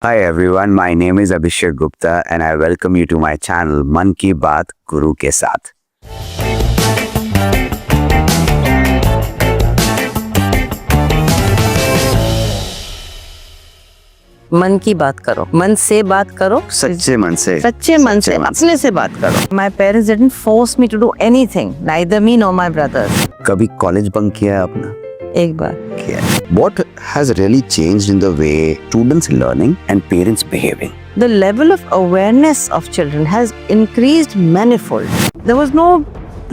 Hi everyone, my name is Abhishek Gupta and I welcome you to my channel मन की बात गुरु के साथ। मन की बात करो, मन से बात करो, सच्चे मन से अपने से बात करो। My parents didn't force me to do anything, neither me nor my brothers. कभी कॉलेज बंक किया है आपने? एक बार किया है। What has really changed in the way students learning and parents behaving? the level of awareness of children has increased manifold. There was no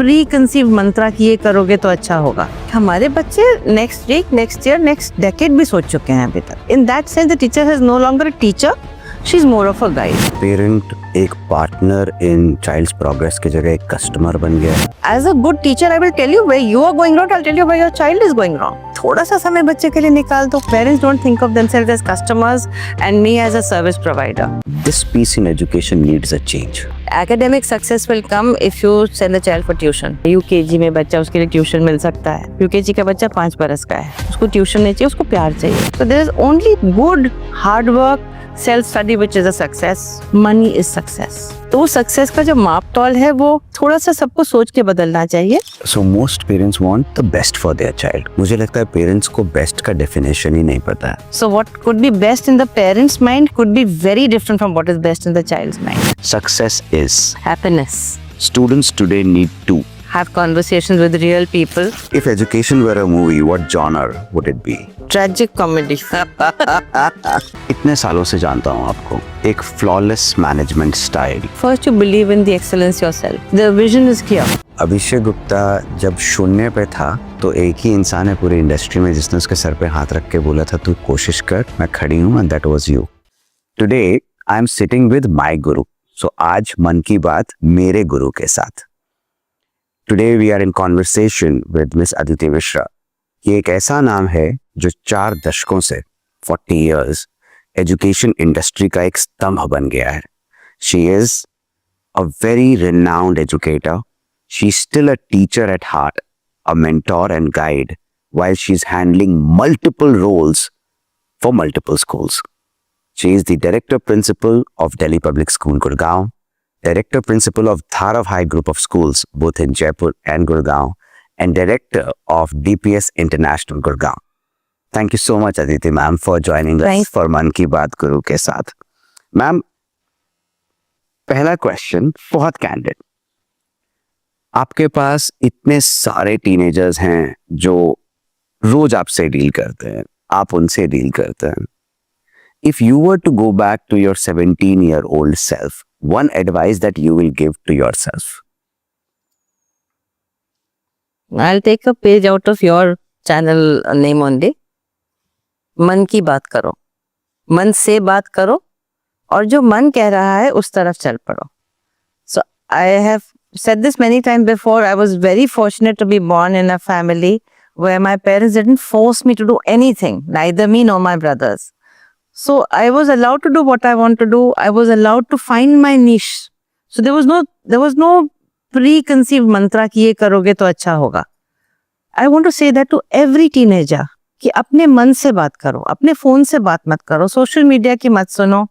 preconceived mantra कि ये करोगे तो अच्छा होगा। हमारे बच्चे next week, next year, next decade भी सोच चुके हैं अभी तक। In that sense, the teacher is no longer a teacher. She's more of a guide. Parent एक पार्टनर in child's progress की जगह एक कस्टमर बन गया है। As a good teacher, I will tell you where you are going wrong. I'll tell you where your child is going wrong. थोड़ा सा समय बच्चे के लिए निकाल दो. Parents don't think of themselves as customers and me as a service provider. This piece in education needs a change. Academic success will come if you send a child for tuition. UKG में बच्चा उसके लिए tuition मिल सकता है. UKG का बच्चा 5 बरस का है. उसको ट्यूशन नहीं चाहिए, उसको प्यार चाहिए. So there is only good hard work, self study which is a success. Money is success. तो सक्सेस का जो माप तौल है वो थोड़ा सा सबको सोच के बदलना चाहिए. So most parents want the best for their child. मुझे लगता है पेरेंट्स को बेस्ट का डेफिनेशन ही नहीं पता है. So what could be best in the parent's mind could be very different from what is best in the child's mind. Success is. Happiness. Students today need to. Have conversations with real people. If education were a movie, what genre would it be? Tragic comedy. इतने सालों से जानता हूँ आपको. एक flawless management style. First you believe in the excellence yourself. The vision is clear. Abhishek Gupta जब शून्य पे था तो एक ही इंसान है पूरी इंडस्ट्री में जिसने उसके सर पे हाथ रख के बोला था तू कोशिश कर, मैं खड़ी हूँ, and that was you. Today I am sitting with my guru. So आज मन की बात मेरे गुरु के साथ. Today we are in conversation with Miss Aditi Mishra. ये एक ऐसा नाम है जो 4 दशकों से 40 years एजुकेशन इंडस्ट्री का एक स्तंभ बन गया है. She is a very renowned educator. She's still a teacher at heart, a mentor and guide, while she's handling multiple roles for multiple schools. She is the Director Principal of Delhi Public School, Gurgaon, Director Principal of Dharav High Group of Schools, both in Jaipur and Gurgaon, and Director of DPS International, Gurgaon. Thank you so much, Aditi ma'am, for joining us for Man Ki Baat Guru के साथ. Ma'am, पहला question बहुत candid. आपके पास इतने सारे teenagers हैं जो रोज आपसे डील करते हैं, आप उनसे डील करते हैं. If you were to go back to your 17-year-old self, one advice that you will give to yourself? I'll take a page out of your channel name only. मन की बात करो, मन से बात करो और जो मन कह रहा है उस तरफ चल पड़ो. So I have said this many times before. I was very fortunate to be born in a family where my parents didn't force me to do anything, neither me nor my brothers. So I was allowed to do what I want to do. I was allowed to find my niche. So there was no preconceived mantra कि ये करोगे तो अच्छा होगा. I want to say that to every teenager कि अपने मन से बात करो, अपने फोन से बात मत करो, सोशल मीडिया की मत सुनो.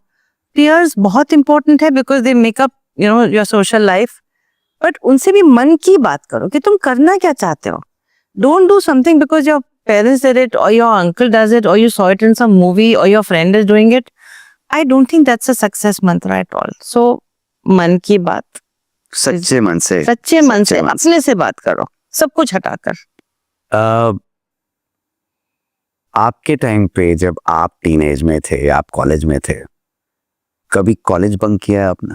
Peers बहुत important है because they make up your social life. But उनसे भी मन की बात करो कि तुम करना क्या चाहते हो. Don't do something because your parents did it or your uncle does it or you saw it in some movie or your friend is doing it. I don't think that's a success mantra at all. So मन की बात सच्चे मन से अपने से बात करो, सब कुछ हटाकर. आपके टाइम पे जब आप टीनेज में थे, आप कॉलेज में थे, कभी कॉलेज बंक किया है आपने?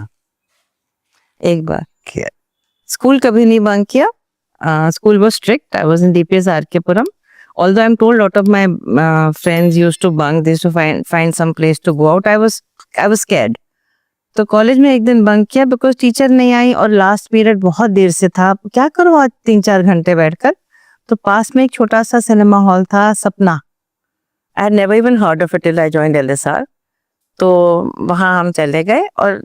एक बार किया. स्कूल कभी नहीं बंक किया. School was strict. I was in DPS RK Puram. Although I'm told a lot of my friends used to bunk, they used to find some place to go out. I was scared. तो college में एक दिन bunk किया because teacher नहीं आई और last period बहुत देर से था. क्या करो आज 3-4 घंटे बैठकर. तो पास में एक छोटा सा सिनेमा हॉल था, सपना. I had never even heard of it till I joined LSR. तो वहाँ हम चले गए और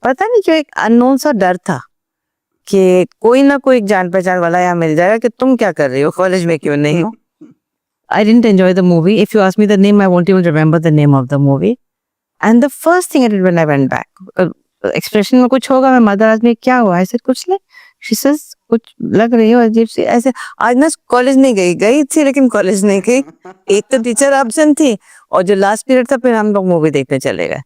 पता नहीं जो एक अननोन सा डर था कि कोई ना कोई जान पहचान वाला यहाँ मिल जाएगा कि तुम क्या कर रही हो, कॉलेज में क्यों नहीं हो. I didn't enjoy the movie. If you ask me the name, I won't even remember the name of the movie. And the first thing I did when I went back, expression में कुछ होगा, मैं mother आज में क्या हुआ, ऐसे कुछ नहीं. She says कुछ लग रही हो अजीब सी, ऐसे आज ना कॉलेज नहीं गई थी लेकिन कॉलेज नहीं गई. एक तो टीचर एब्सेंट थी और जो लास्ट पीरियड था फिर हम लोग मूवी देखने चले गए.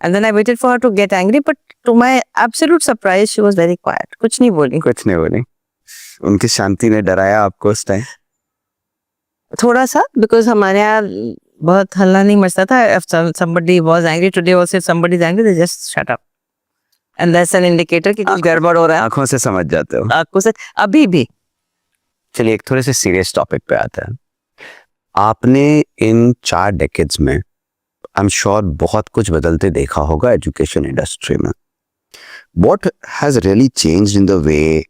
And then I waited for her to get angry, but to my absolute surprise, she was very quiet. कुछ नहीं बोली. उनकी शांति ने डराया आपको उस टाइम? थोड़ा सा, because हमारे यहाँ बहुत हल्ला नहीं मचता था. If somebody was angry today, also if somebody is angry, they just shut up. And that's an indicator कि कुछ गड़बड़ हो रहा है. आंखों से समझ जाते हो? आंखों से अभी भी. चलिए एक थोड़े से सीरियस टॉपिक पे आते हैं. आपने इन 4 डेकेड्स में आई एम श्योर बहुत कुछ बदलते देखा होगा एजुकेशन इंडस्ट्री में. What has really changed in the way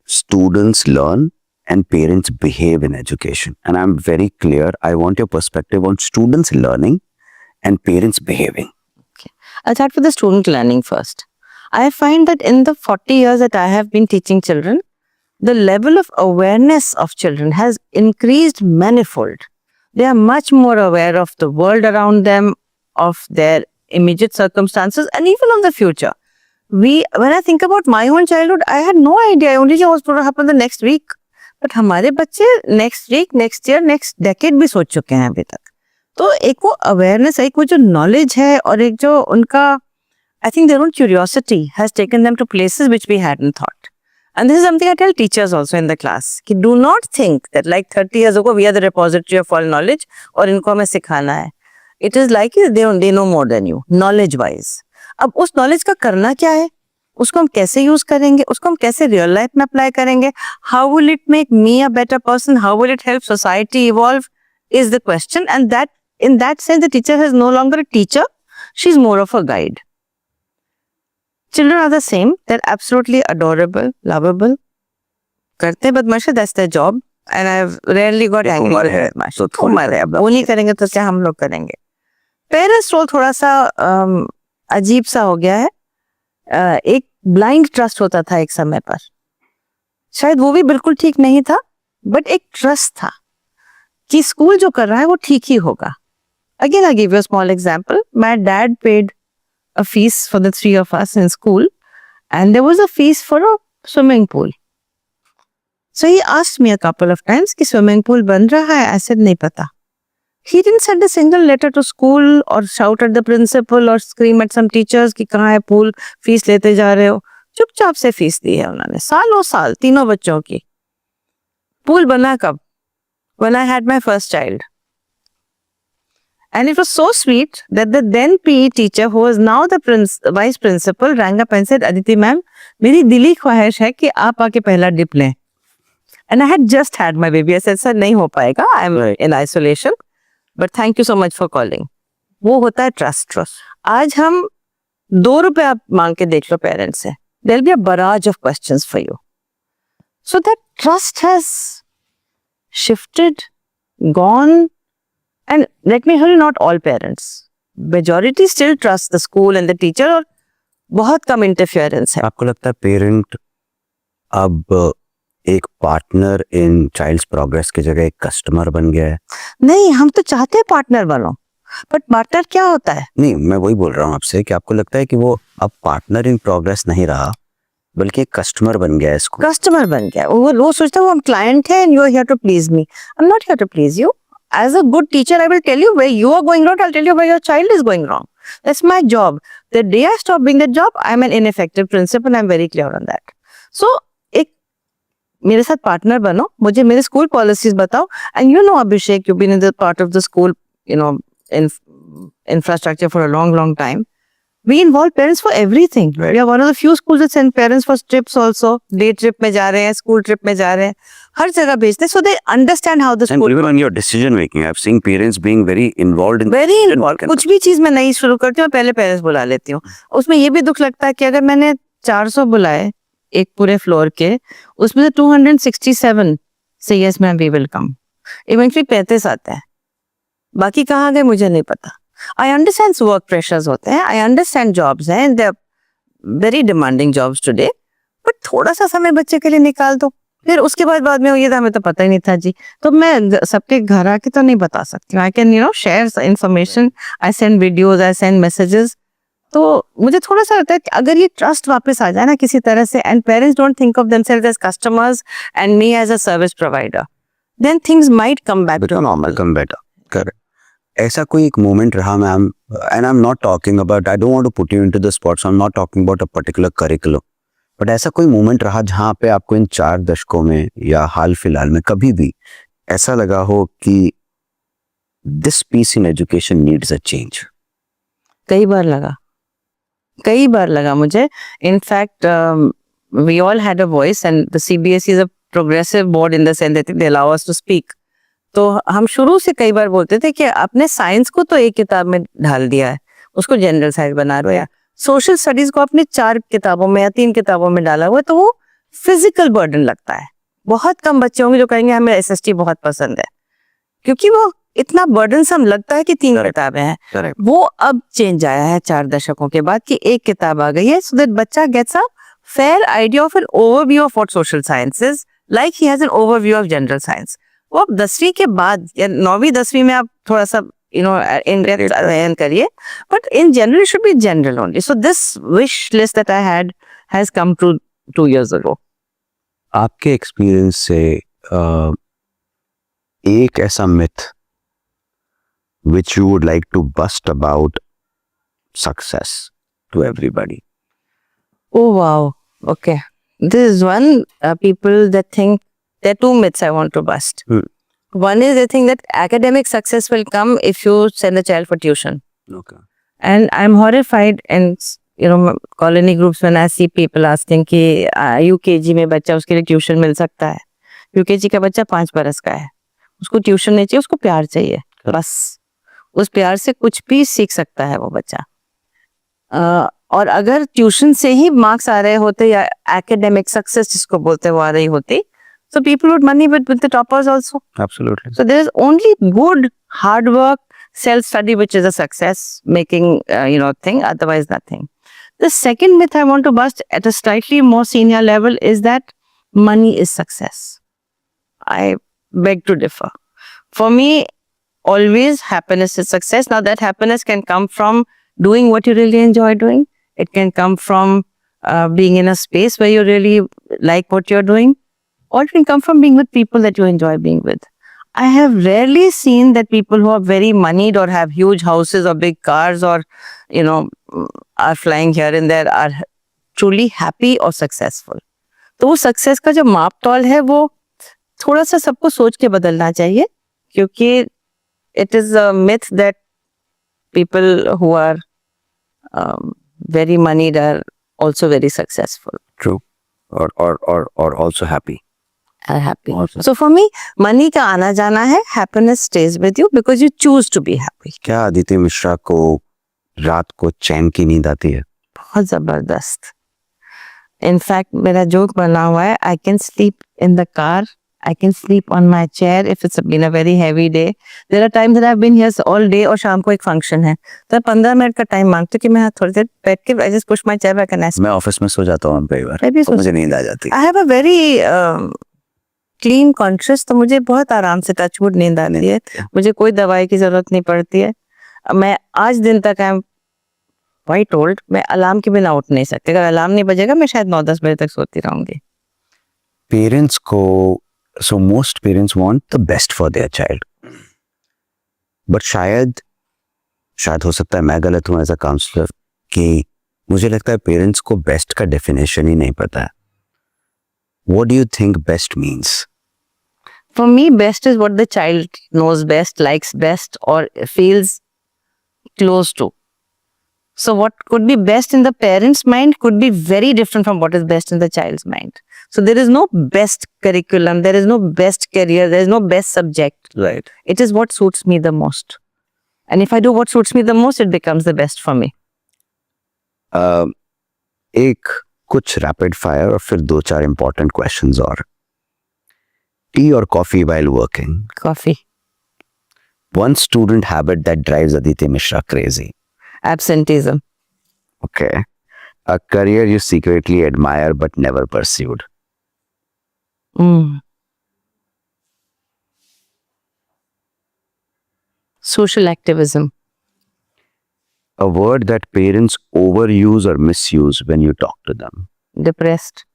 students learn and parents behave in education? And I'm very clear, I want your perspective on students learning and parents behaving. I'll start with the student learning first. I find that in the 40 years that I have been teaching children, the level of awareness of children has increased manifold. They are much more aware of the world around them, of their immediate circumstances, and even of the future. When I think about my own childhood, I had no idea. I only knew what was going to happen the next week. But हमारे बच्चे next week, next year, next decade भी सोच चुके हैं अभी तक. तो एक वो awareness, एक वो जो knowledge है और एक जो उनका, I think their own curiosity has taken them to places which we hadn't thought. And this is something I tell teachers also in the class. कि do not think that like 30 years ago we are the repository of all knowledge और इनको हमें सिखाना है. It is like they know more than you, knowledge wise. अब उस knowledge का करना क्या है, उसको हम कैसे यूज करेंगे, उसको हम कैसे रियल लाइफ में अप्लाई करेंगे, how will it make me a better person, how will it help society evolve, is the question. And that in that sense the teacher has no longer a teacher, she is more of a guide. Children are the same, they are absolutely adorable, lovable, करते बदमाशी, that's their job. And I have rarely got angry with बदमाशी. तो उम्र है, वो नहीं करेंगे तो क्या हम लोग करेंगे. पेरेंट्स रोल थोड़ा सा अजीब सा हो गया है. एक ब्लाइंड ट्रस्ट होता था एक समय पर, शायद वो भी बिल्कुल ठीक नहीं था, बट एक ट्रस्ट था कि स्कूल जो कर रहा है वो ठीक ही होगा. Again I give you a small example. My dad paid a fees for the 3 of us in school and there was a fees for a swimming pool. So he asked me a couple of times कि swimming pool बन रहा है. I said नहीं पता. He didn't send a single letter to school or shout at the principal or scream at some teachers कि कहाँ है pool, fees लेते जा रहे हो. चुपचाप से फीस दी है उन्होंने, सालों साल, तीनों बच्चों की. पूल बना कब? When I had my first child. And it was so sweet that the then PE teacher, who was now the vice principal, rang up and said, Aditi ma'am, मेरी दिली ख्वाहिश है कि आप आके पहला डिप लें. And I had just had my baby. I said, sir, नहीं हो पाएगा. I'm in isolation. But thank you so much for calling. वो होता है trust. आज हम 2 रुपए आप मांग के देख लो पेरेंट्स से. There'll be a barrage of questions for you. So that trust has shifted, gone. And let me tell you, not all parents. Majority still trust the school and the teacher और बहुत कम interference है. आपको लगता है parent अब एक partner in child's progress की जगह एक कस्टमर बन गया है? नहीं, हम तो चाहते हैं पार्टनर बनो, बट पार्टनर क्या होता है? नहीं, मैं वही बोल रहा हूँ आपसे कि आपको लगता है कि वो अब पार्टनर इन प्रोग्रेस नहीं रहा बल्कि एक कस्टमर बन गया है इसको? कस्टमर बन गया. वो सोचता है वो हम क्लाइंट है and you are here to please me. I'm not here to please you. As a good teacher, I will tell you where you are going wrong. I'll tell you where your child is going wrong. That's my job. The day I stop doing that job, I'm an ineffective principal. I'm very clear on that. So, एक मेरे साथ partner बनो, मुझे मेरे school policies बताओ. And you know, Abhishek, you've been in the part of the school, infrastructure for a long time. We involve parents for everything. Right. We are one of the few schools that send parents for trips also. Day trip में जा रहे हैं, school trip में जा रहे हैं, हर जगह भेजते हैं, so they understand how the school. And even on your decision making, I've seen parents being very involved in. Very involved. कुछ भी चीज मैं नई शुरू करती हूँ, पहले पेरेंट्स बुला लेती हूँ. उसमें ये भी दुख लगता है कि अगर मैंने 400 बुलाए एक पूरे फ्लोर के, उसमें से 267 से yes ma'am we will come. Eventually 35 आते हैं, बाकी कहाँ गए मुझे नहीं पता. I understand work pressures होते हैं, I understand jobs हैं, they're very demanding jobs today, but थोड़ा सा समय बच्चे के लिए निकाल दो. फिर उसके बाद में ये था, हमें तो पता ही नहीं था जी। तो मैं सबके घर आके तो नहीं बता सकती, I can share information, I send videos, I send messages. तो मुझे थोड़ा सा लगता है कि अगर ये ट्रस्ट वापस आ जाए ना किसी तरह से, and parents don't think of themselves as customers and me as a service provider, then things might come back to normal. become better. Correct. ऐसा कोई एक मोमेंट रहा ma'am, and I am not talking about, I don't want to put you into the spots, I am not talking about a particular curriculum, but ऐसा कोई moment रहा जहां पे आपको इन 4 दशकों में या हाल फिलहाल में कभी भी ऐसा लगा हो कि this piece in education needs a change? कई बार लगा मुझे। In fact we all had a voice and the CBSE is a progressive board in the sense that they allow us to speak. तो हम शुरू से कई बार बोलते थे कि आपने साइंस को तो एक किताब में ढाल दिया है, उसको जनरल साइंस बना रहे हो, या सोशल स्टडीज को आपने 4 किताबों में या 3 किताबों में डाला हुआ है, तो वो फिजिकल बर्डन लगता है। बहुत कम बच्चे होंगे जो कहेंगे हमें एसएसटी बहुत पसंद है, क्योंकि वो इतना बर्डनसम लगता है कि 3 किताबें हैं। वो अब चेंज आया है 4 दशकों के बाद कि एक किताब आ गई है, सो दैट बच्चा gets a fair idea of an overview of what social science is, like he has an overview of general science. वो अब 10वीं के बाद या 9वीं 10वीं में आप थोड़ा सा इन डेप्थ अध्ययन करिए, but in general it should be general only. So this wish list that I had has come true 2 years ago. आपके एक्सपीरियंस से एक ऐसा myth which you would like to bust about success to everybody? Oh wow. Okay. This is one people that think there are 2 myths I want to bust. One is they think that academic success will come if you send a child for tuition. Okay. And I'm horrified in colony groups when I see people asking कि UKG में बच्चा उसके लिए tuition मिल सकता है। UKG का बच्चा 5 बरस का है, उसको ट्यूशन नहीं चाहिए, उसको प्यार चाहिए, बस उस प्यार से कुछ भी सीख सकता है वो बच्चा। और अगर ट्यूशन से ही मार्क्स आ रहे होते या एकेडमिक सक्सेस जिसको बोलते वो आ रही होती, so people would money with the toppers also. Absolutely. So there is only good hard work, self study which is a success making thing, otherwise nothing. The second myth I want to bust at a slightly more senior level is that money is success. I beg to differ. For me, always happiness is success. Now that happiness can come from doing what you really enjoy doing. It can come from being in a space where you really like what you're doing, or it can come from being with people that you enjoy being with. I have rarely seen that people who are very moneyed or have huge houses or big cars or are flying here and there are truly happy or successful. तो वो success का जो मापतौल है वो थोड़ा सा सबको सोच के बदलना चाहिए, क्योंकि it is a myth that people who are very moneyed are also very successful. True. Or also happy. Are happy. Also. So for me, money का आना जाना है, happiness stays with you because you choose to be happy. क्या अदिति मिश्रा को रात को चैन की नींद आती है? बहुत जबरदस्त. In fact, मेरा जोक बना हुआ है, I can sleep in the car, I can sleep on my chair if it's been a very heavy day. There are times that I've been here all day और शाम को एक function है, तो 15 मिनट का टाइम मांगती हूँ कि मैं थोड़ी देर बैठ के I just push my chair back and I sleep. मैं ऑफिस में सो जाता हूँ कई बार, मैं भी तो मुझे नींद आ जाती है। I have a very clean conscious, तो मुझे बहुत आराम से टचवुड नींद आती है, मुझे कोई दवाई की जरूरत नहीं पड़ती है। मैं आज दिन तक आई एम क्वाइट ओल्ड, मैं अलार्म के बिना उठ नहीं सकती, अगर अलार्म नहीं बजेगा मैं शायद 9-10 बजे तक सोती रहूंगी। पेरेंट्स को, so most parents want the best for their child, but शायद हो सकता है मैं गलत हूँ एज अ काउंसलर, कि मुझे लगता है पेरेंट्स को बेस्ट का डेफिनेशन ही नहीं पता है। What do you think best means? For me, best is what the child knows best, likes best, or feels close to. So what could be best in the parent's mind could be very different from what is best in the child's mind. So there is no best curriculum, there is no best career, there is no best subject. Right. It is what suits me the most. And if I do what suits me the most, it becomes the best for me. एक कुछ rapid fire और फिर 2-4 important questions और। T और coffee while working? Coffee. One student habit that drives Aditi Mishra crazy? Absenteeism. Okay. A career you secretly admire but never pursued? Mm. Social activism. A word that parents overuse or misuse when you talk to them. Depressed.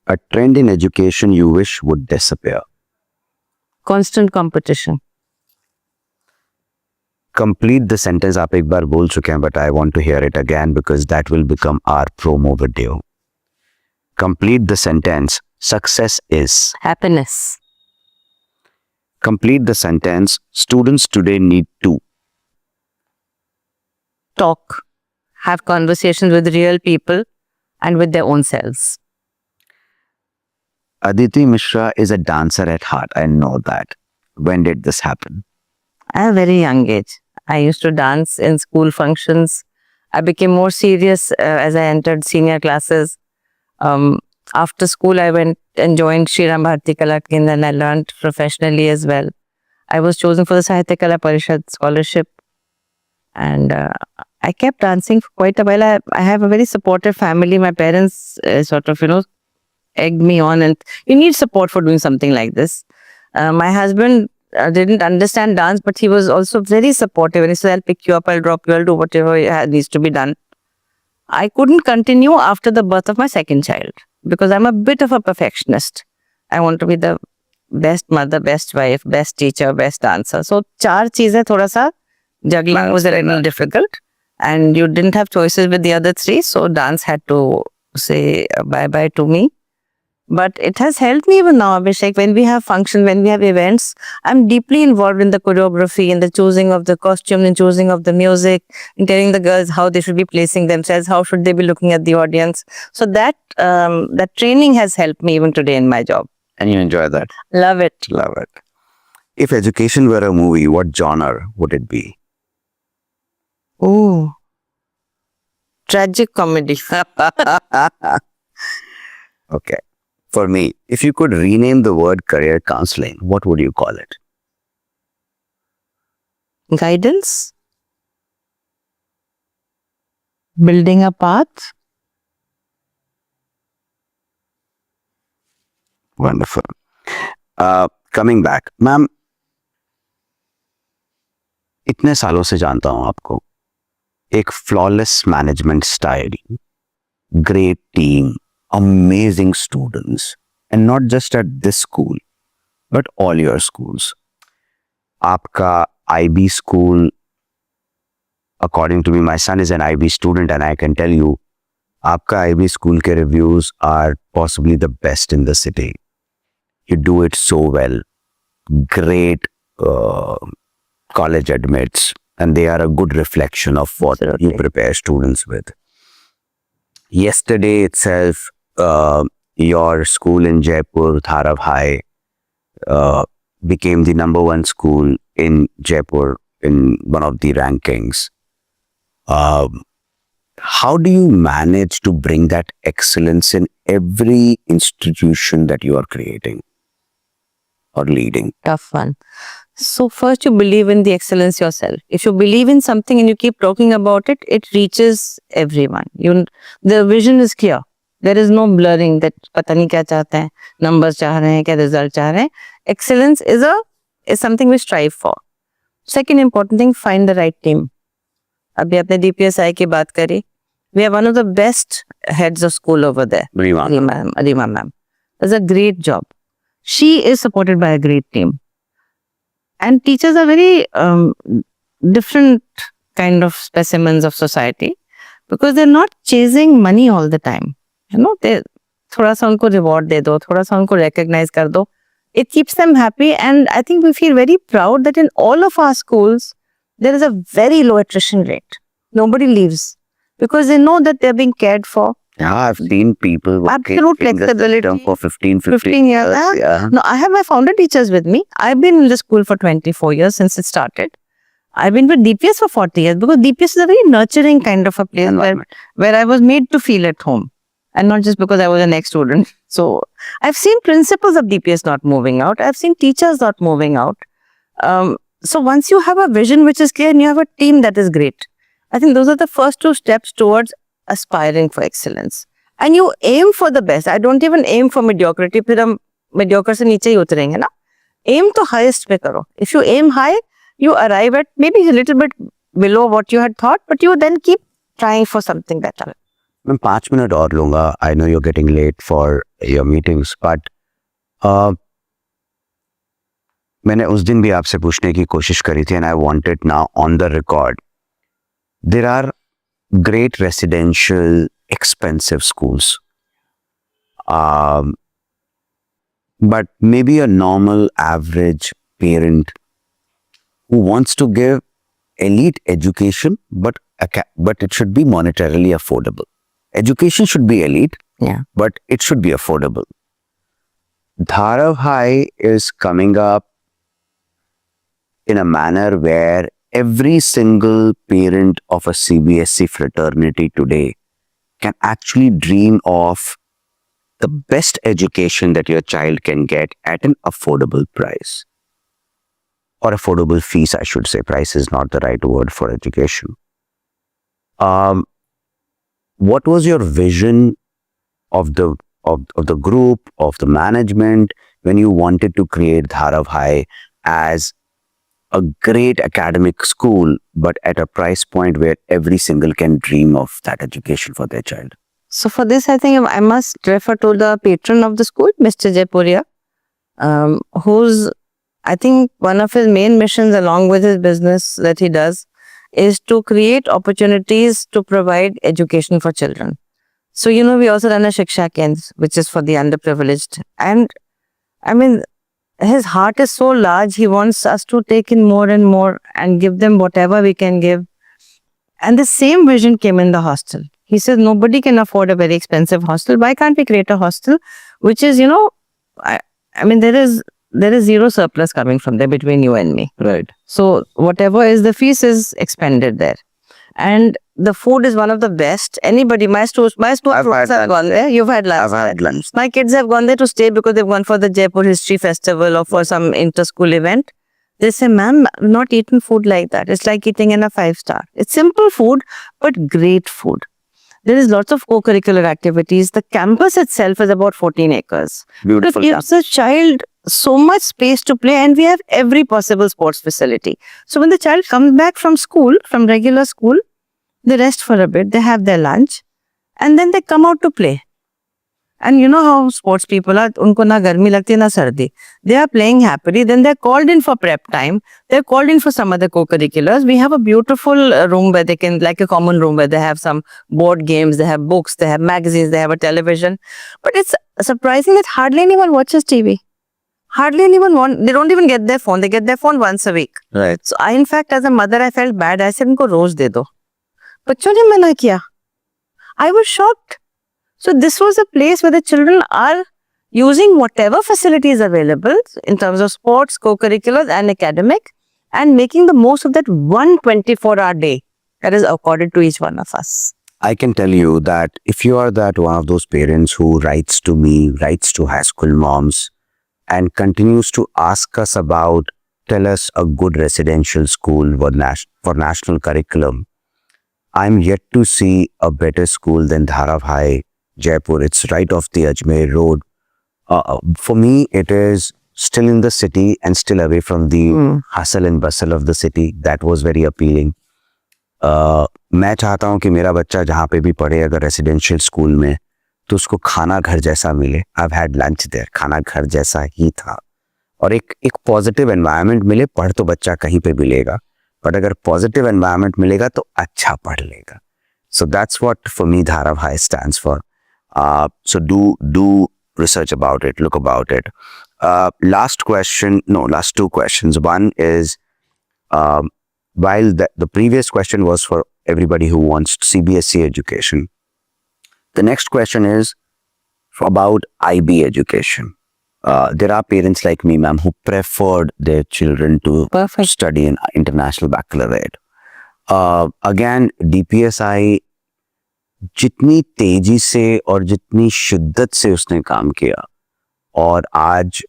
A trend in education you wish would disappear. Constant competition. Complete the sentence आप एक बार बोल चुके हैं, but I want to hear it again because that will become our promo video. Complete the sentence. Success is. Happiness. Complete the sentence. Students today need to. Talk. Have conversations with real people and with their own selves. Aditi Mishra is a dancer at heart. I know that. When did this happen? At a very young age. I used to dance in school functions. I became more serious as I entered senior classes. After school, I went and joined Shri Ram Bharati Kala Kendra and I learned professionally as well. I was chosen for the Sahitya Kala Parishad scholarship and I kept dancing for quite a while. I have a very supportive family. My parents sort of, egged me on, and you need support for doing something like this. My husband didn't understand dance, but he was also very supportive. And he said, I'll pick you up, I'll drop you, I'll do whatever needs to be done. I couldn't continue after the birth of my second child because I'm a bit of a perfectionist. I want to be the best mother, best wife, best teacher, best dancer. So, चार चीजें थोड़ा सा juggling was a little difficult, and you didn't have choices with the other three. So, dance had to say bye-bye to me. But it has helped me even now, Abhishek. When we have functions, when we have events, I'm deeply involved in the choreography, in the choosing of the costume, in choosing of the music, in telling the girls how they should be placing themselves, how should they be looking at the audience. So that training has helped me even today in my job. And you enjoy that? Love it. Love it. If education were a movie, what genre would it be? Oh, tragic comedy. Okay. For me, if you could rename the word career counseling, what would you call it? Guidance. Building a path. Wonderful. Coming back, ma'am, इतने सालों से जानता हूं आपको. एक flawless management style, great team, amazing students, and not just at this school, but all your schools. आपका IB school, according to me, my son is an IB student, and I can tell you, आपका IB school के reviews are possibly the best in the city. You do it so well. Great college admits, and they are a good reflection of what you prepare students with. Yesterday itself, your school in Jaipur, Dharav High, became the #1 school in Jaipur in one of the rankings. How do you manage to bring that excellence in every institution that you are creating or leading? Tough one. So first you believe in the excellence yourself. If you believe in something and you keep talking about it, it reaches everyone. The vision is clear. There is no blurring that पता नहीं क्या चाहते हैं, numbers चाह रहे हैं, क्या result चाह रहे हैं. Excellence is something we strive for. Second important thing, find the right team. अभी आपने DPSI की बात करी. We have one of the best heads of school over there. Rima ma'am. Does a great job. She is supported by a great team. And teachers are very different kind of specimens of society because they're not chasing money all the time. They थोड़ा सा उनको reward दे दो, थोड़ा सा उनको recognize कर दो. It keeps them happy, and I think we feel very proud that in all of our schools there is a very low attrition rate. Nobody leaves because they know that they're being cared for. Yeah, I've seen people working Absolute in the flexibility. system for 15 years. Yeah. No, I have my founder teachers with me. I've been in the school for 24 years since it started. I've been with DPS for 40 years because DPS is a very nurturing kind of a place where I was made to feel at home, and not just because I was an ex-student. So I've seen principals of DPS not moving out. I've seen teachers not moving out. So once you have a vision which is clear and you have a team that is great, I think those are the first two steps towards aspiring for excellence. and you aim for the best. I don't even aim for mediocrity. फिर हम mediocre से नीचे ही उतरेंगे ना. Aim to highest पे करो. If you aim high, you arrive at maybe a little bit below what you had thought, but you then keep trying for something better. मैं 5 minute और लूंगा. I know you're getting late for your meetings, but मैंने उस दिन भी आपसे पूछने की कोशिश करी थी, and I want it now on the record. There are great residential expensive schools, but maybe a normal average parent who wants to give elite education, but it should be monetarily affordable. Education should be elite, Yeah. but it should be affordable. Dharav High is coming up in a manner where every single parent of a CBSE fraternity today can actually dream of the best education that your child can get at an affordable price. Or affordable fees, I should say. Price is not the right word for education. What was your vision of the group, of the management, when you wanted to create Dharav High as a great academic school, but at a price point where every single can dream of that education for their child? So for this, I think I must refer to the patron of the school, Mr. Jaipuria, who's, I think one of his main missions along with his business that he does is to create opportunities to provide education for children. So, we also run a Shiksha Kendra, which is for the underprivileged. And I mean, his heart is so large, he wants us to take in more and more and give them whatever we can give. And the same vision came in the hostel. He says, nobody can afford a very expensive hostel. Why can't we create a hostel which is, I mean, there is zero surplus coming from there between you and me. Right. So whatever is the fees is expended there. And the food is one of the best. Anybody, my students have gone there. You've had lunch. I've had lunch. My kids have gone there to stay because they've gone for the Jaipur History Festival or for some inter-school event. They say, ma'am, I've not eaten food like that. It's like eating in a 5-star. It's simple food, but great food. There is lots of co-curricular activities. The campus itself is about 14 acres. Beautiful. It gives a child so much space to play, and we have every possible sports facility. So when the child comes back from school, from regular school, they rest for a bit, they have their lunch, and then they come out to play. And you know how sports people are, unko na garmi lagti na sardi. They are playing happily, then they're called in for prep time, they're called in for some other co-curriculars. We have a beautiful room where they can, like a common room where they have some board games, they have books, they have magazines, they have a television. But it's surprising that hardly anyone watches TV. Hardly anyone they don't even get their phone. They get their phone once a week. Right. So I, in fact, as a mother, I felt bad. I said, इनको रोज दे दो. बच्चों ने मना किया. I was shocked. So this was a place where the children are using whatever facilities available in terms of sports, co-curriculars and academic, and making the most of that 24-hour day that is accorded to each one of us. I can tell you that if you are that one of those parents who writes to me, writes to high school moms, and continues to ask us about, tell us a good residential school for national curriculum, I'm yet to see a better school than Dharav High, Jaipur. It's right off the Ajmer road. For me, it is still in the city and still away from the hustle and bustle of the city. That was very appealing. मैं चाहता हूँ कि मेरा बच्चा जहाँ पे भी पढ़े अगर रेसिडेंशियल स्कूल में तो उसको खाना घर जैसा मिले. I've had lunch there. खाना घर जैसा ही था और एक पॉजिटिव एनवायरनमेंट मिले. पढ़ तो बच्चा कहीं पे भी लेगा, बट अगर पॉजिटिव एनवायरनमेंट मिलेगा तो अच्छा पढ़ लेगा. So that's what for me Dharav High stands for. So do research about it, look about it. Last two questions. One is, while the previous question was for everybody who wants CBSE education, the next question is about IB education. There are parents like me, ma'am, who preferred their children to study in international baccalaureate. Again, DPSI जितनी तेजी से और जितनी शिद्दत से उसने काम किया और आज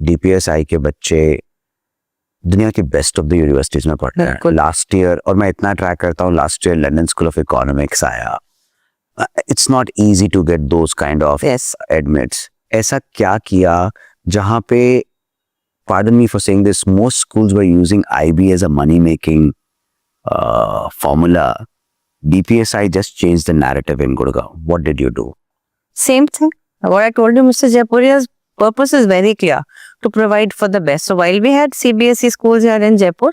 DPSI के बच्चे दुनिया की बेस्ट ऑफ द यूनिवर्सिटीज में पढ़ते हैं. लास्ट ईयर, और मैं इतना ट्रैक करता हूँ, last year London school of economics आया, it's not easy to get those kind of Yes. admits. ऐसा क्या किया जहाँ पे, pardon me for saying this, most schools were using IB as a money making formula. DPSI just changed the narrative in Gurgaon. What did you do? Same thing. What I told you, Mr. Jaipuria's purpose is very clear, to provide for the best. So while we had CBSE schools here in Jaipur,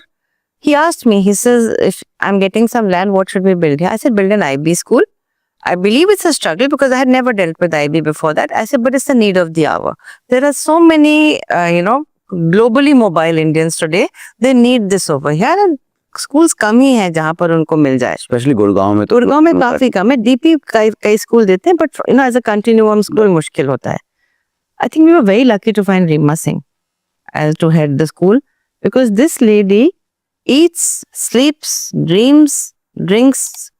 he asked me, he says, if I'm getting some land, what should we build here? I said, build an IB school. I believe it's a struggle because I had never dealt with IB before that. I said, but it's the need of the hour. There are so many, globally mobile Indians today. They need this over here. And schools कम ही है जहाँ पर उनको मिल जाए. Especially Gurgaon में. गुड़गांव में काफी कम है. DP कई स्कूल देते हैं, but as a continuum school मुश्किल होता है. I think we were very lucky to find Reema Singh as to head the school, because this lady eats, sleeps, dreams, drinks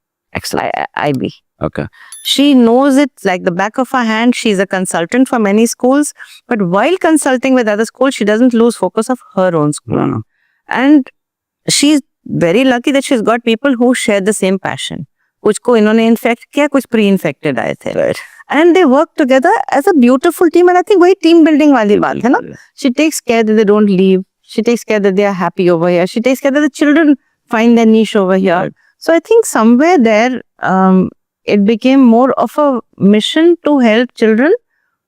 IB. Okay. She knows it like the back of her hand. She's a consultant for many schools, but while consulting with other schools, she doesn't lose focus of her own school. No. And she's very lucky that she's got people who share the same passion. कुछ को इन्होंने infect किया, कुछ pre-infected आए थे. Right. And they work together as a beautiful team. And I think वही team building वाली बात है ना. She takes care that they don't leave. She takes care that they are happy over here. She takes care that the children find their niche over here. So I think somewhere there, it became more of a mission to help children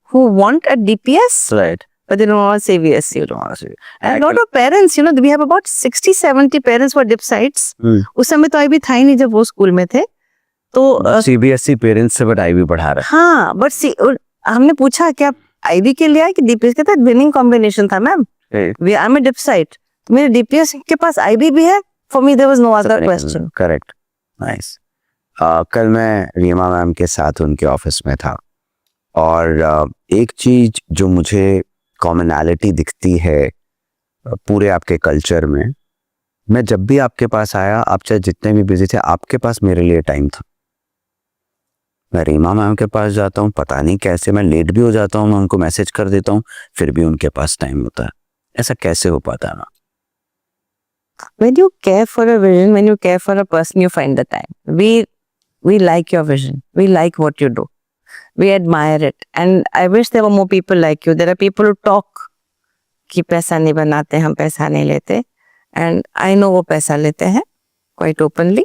who want a DPS, Right. but they don't want CBSE. You don't want to see. And a lot of parents, we have about 60-70 parents who are DIP sites. उस समय तो IB था ही नहीं जब वो school में थे. तो CBSE पेरेंट्स से बट IB पढ़ा रहा है. हाँ, बट हमने पूछा कि आप IB के लिए आए कि DPS के साथ विनिंग कॉम्बिनेशन था ma'am. I am dip site, मेरे DPS के पास IB भी है. For me there was no other question. Correct. Nice. कल मैं रीमा मैम के साथ उनके ऑफिस में था, और एक चीज जो मुझे कॉमनैलिटी दिखती है पूरे आपके कल्चर में, मैं जब भी आपके पास आया, आप चाहे जितने भी बिजी थे, आपके पास मेरे लिए टाइम था. मैं रीमा मैम के पास जाता हूँ, पता नहीं कैसे मैं लेट भी हो जाता हूँ, मैं उनको मैसेज कर देता हूँ, फिर भी उनके पास टाइम होता है. ऐसा कैसे हो पाता है ना? When you care for a vision, when you care for a person, you find the time. We like your vision. We like what you do. We admire it. And I wish there were more people like you. There are people who talk कि पैसा नहीं बनाते, हम पैसा नहीं लेते. And I know वो पैसा लेते हैं quite openly.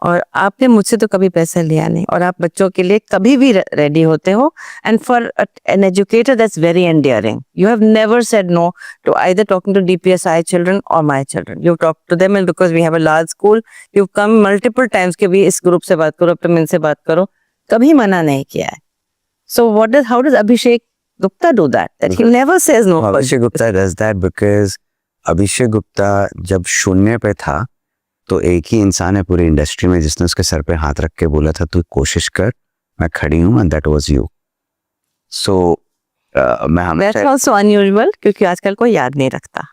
और आपने मुझसे तो कभी पैसा लिया नहीं, और आप बच्चों के लिए कभी भी रेडी होते हो. And for an educator, that's very endearing. You have never said no to either talking to DPSI children or my children. You've talked to them, and because we have a large school, you've come multiple times कि भी इस group से बात करो, अपने से बात करो, कभी मना नहीं किया है. So how does Abhishek Gupta do that? That he never says no. Abhishek Gupta does that because Abhishek Gupta जब शून्य पे था, तो एक ही इंसान है पूरी इंडस्ट्री में जिसने उसके सर पे हाथ रख के बोला था तू कोशिश कर, मैं खड़ी हूँ, and that was you. So मैं हमेशा. That's also unusual क्योंकि आजकल कोई याद नहीं रखता.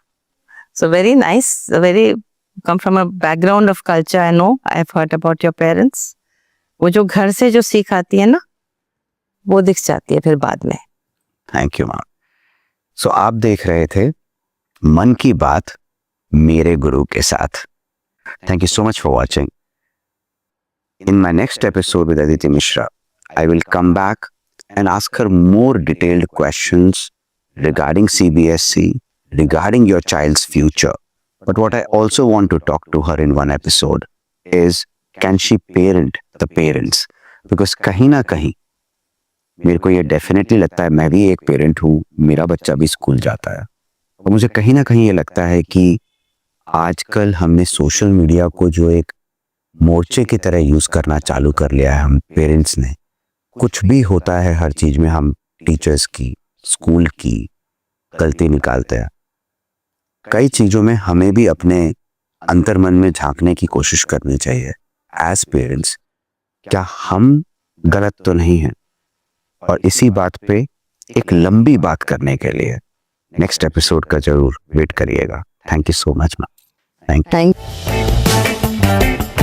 So very nice, very come from a background of culture. I know, I've heard about your parents. वो जो घर से जो सीख आती है ना, वो दिख जाती है फिर बाद में. Thank you ma'am. सो आप देख रहे थे मन की बात मेरे गुरु के साथ. Thank you so much for watching. In my next episode with Aditi Mishra, I will come back and ask her more detailed questions regarding CBSE, regarding your child's future. But what I also want to talk to her in one episode is, can she parent the parents? Because कहीं ना कहीं मेरे को ये definitely लगता है, मैं भी एक पेरेंट हूँ, मेरा बच्चा भी स्कूल जाता है, और मुझे कहीं ना कहीं ये लगता है कि आजकल हमने सोशल मीडिया को जो एक मोर्चे की तरह यूज करना चालू कर लिया है हम पेरेंट्स ने. कुछ भी होता है हर चीज में हम टीचर्स की, स्कूल की गलती निकालते हैं. कई चीजों में हमें भी अपने अंतर्मन में झांकने की कोशिश करनी चाहिए एज पेरेंट्स. क्या हम गलत तो नहीं हैं? और इसी बात पे एक लंबी बात करने के लिए नेक्स्ट एपिसोड का जरूर वेट करिएगा. Thank you so much ma'am. Thank you.